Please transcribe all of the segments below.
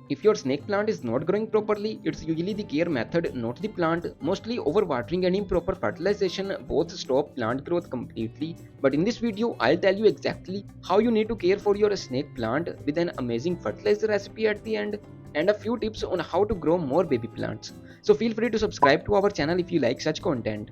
If your snake plant is not growing properly, it's usually the care method, not the plant. Mostly overwatering and improper fertilization both stop plant growth completely. But in this video, I'll tell you exactly how you need to care for your snake plant with an amazing fertilizer recipe at the end and a few tips on how to grow more baby plants. So feel free to subscribe to our channel if you like such content.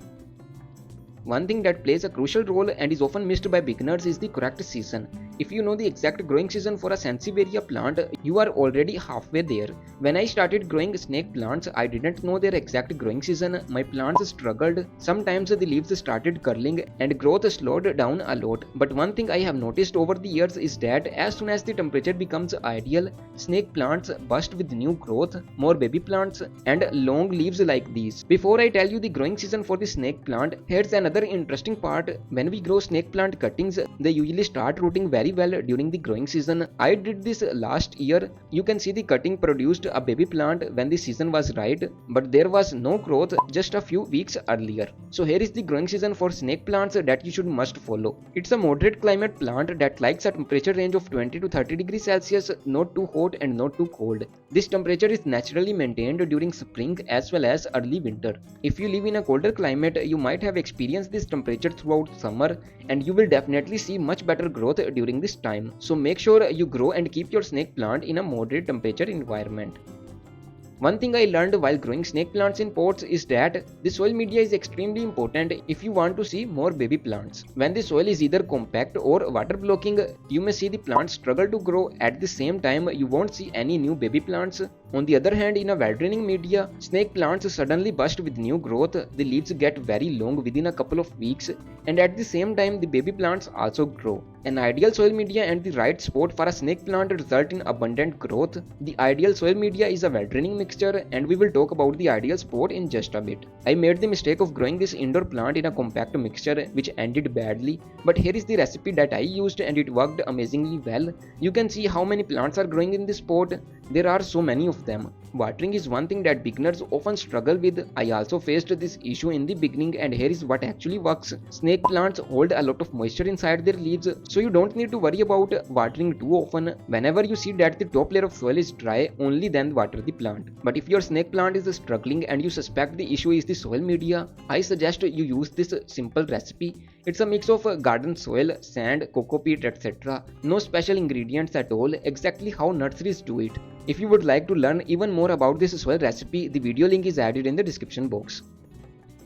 One thing that plays a crucial role and is often missed by beginners is the correct season. If you know the exact growing season for a sansevieria plant, you are already halfway there. When I started growing snake plants, I didn't know their exact growing season. My plants struggled. Sometimes the leaves started curling and growth slowed down a lot. But one thing I have noticed over the years is that as soon as the temperature becomes ideal, snake plants burst with new growth, more baby plants, and long leaves like these. Before I tell you the growing season for the snake plant, here's another interesting part. When we grow snake plant cuttings, they usually start rooting very well during the growing season. I did this last year. You can see the cutting produced a baby plant when the season was right, but there was no growth just a few weeks earlier. So here is the growing season for snake plants that you should must follow. It's a moderate climate plant that likes a temperature range of 20 to 30 degrees Celsius, not too hot and not too cold. This temperature is naturally maintained during spring as well as early winter. If you live in a colder climate, you might have experienced this temperature throughout summer, and you will definitely see much better growth during this time. So make sure you grow and keep your snake plant in a moderate temperature environment. One thing I learned while growing snake plants in pots is that the soil media is extremely important if you want to see more baby plants. When the soil is either compact or water blocking, you may see the plants struggle to grow. At the same time, you won't see any new baby plants. On the other hand, in a well draining media, snake plants suddenly burst with new growth. The leaves get very long within a couple of weeks, and at the same time the baby plants also grow. An ideal soil media and the right spot for a snake plant result in abundant growth. The ideal soil media is a well draining mixture, and we will talk about the ideal spot in just a bit. I made the mistake of growing this indoor plant in a compact mixture which ended badly, but here is the recipe that I used and it worked amazingly well. You can see how many plants are growing in this pot. There are so many of them. Watering is one thing that beginners often struggle with. I also faced this issue in the beginning, and here is what actually works. Snake plants hold a lot of moisture inside their leaves, so you don't need to worry about watering too often. Whenever you see that the top layer of soil is dry, only then water the plant. But if your snake plant is struggling and you suspect the issue is the soil media, I suggest you use this simple recipe. It's a mix of garden soil, sand, coco peat, etc. No special ingredients at all, exactly how nurseries do it. If you would like to learn even more about this soil recipe, the video link is added in the description box.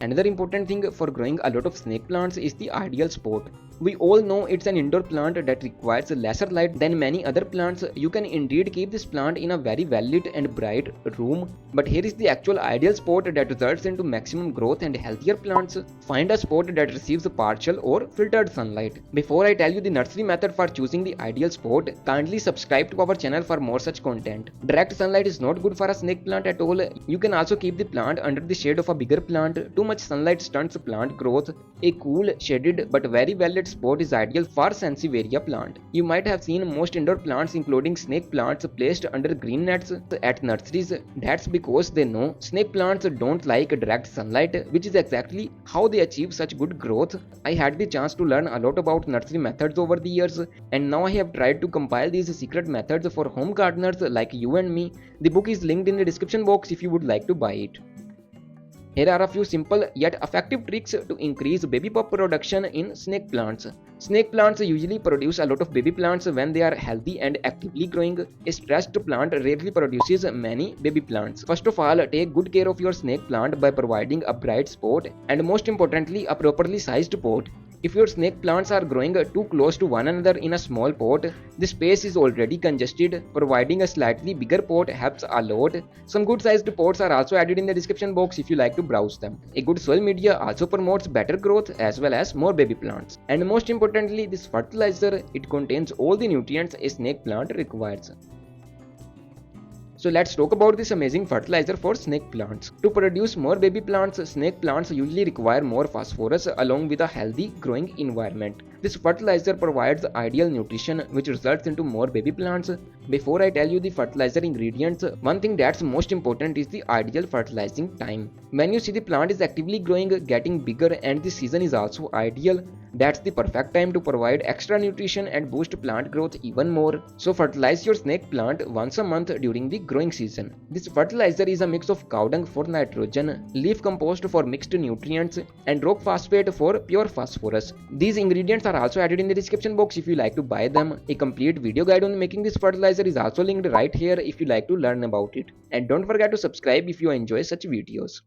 Another important thing for growing a lot of snake plants is the ideal spot. We all know it's an indoor plant that requires lesser light than many other plants. You can indeed keep this plant in a very well lit and bright room, but here is the actual ideal spot that results into maximum growth and healthier plants. Find a spot that receives partial or filtered sunlight. Before I tell you the nursery method for choosing the ideal spot, kindly subscribe to our channel for more such content. Direct sunlight is not good for a snake plant at all. You can also keep the plant under the shade of a bigger plant. Too much sunlight stunts plant growth. A cool, shaded but very well lit spot is ideal for sansevieria plant. You might have seen most indoor plants including snake plants placed under green nets at nurseries. That's because they know snake plants don't like direct sunlight, which is exactly how they achieve such good growth. I had the chance to learn a lot about nursery methods over the years, and now I have tried to compile these secret methods for home gardeners like you and me. The book is linked in the description box if you would like to buy it. Here are a few simple yet effective tricks to increase baby pop production in snake plants. Snake plants usually produce a lot of baby plants when they are healthy and actively growing. A stressed plant rarely produces many baby plants. First of all, take good care of your snake plant by providing a bright spot and most importantly a properly sized pot. If your snake plants are growing too close to one another in a small pot, the space is already congested. Providing a slightly bigger pot helps a lot. Some good sized pots are also added in the description box if you like to browse them. A good soil media also promotes better growth as well as more baby plants. And most importantly, this fertilizer, it contains all the nutrients a snake plant requires. So let's talk about this amazing fertilizer for snake plants. To produce more baby plants, snake plants usually require more phosphorus along with a healthy growing environment. This fertilizer provides ideal nutrition which results into more baby plants. Before I tell you the fertilizer ingredients, one thing that's most important is the ideal fertilizing time. When you see the plant is actively growing, getting bigger, and the season is also ideal, that's the perfect time to provide extra nutrition and boost plant growth even more. So fertilize your snake plant once a month during the growing season. This fertilizer is a mix of cow dung for nitrogen, leaf compost for mixed nutrients, and rock phosphate for pure phosphorus. These ingredients are also added in the description box if you like to buy them. A complete video guide on making this fertilizer is also linked right here if you like to learn about it. And don't forget to subscribe if you enjoy such videos.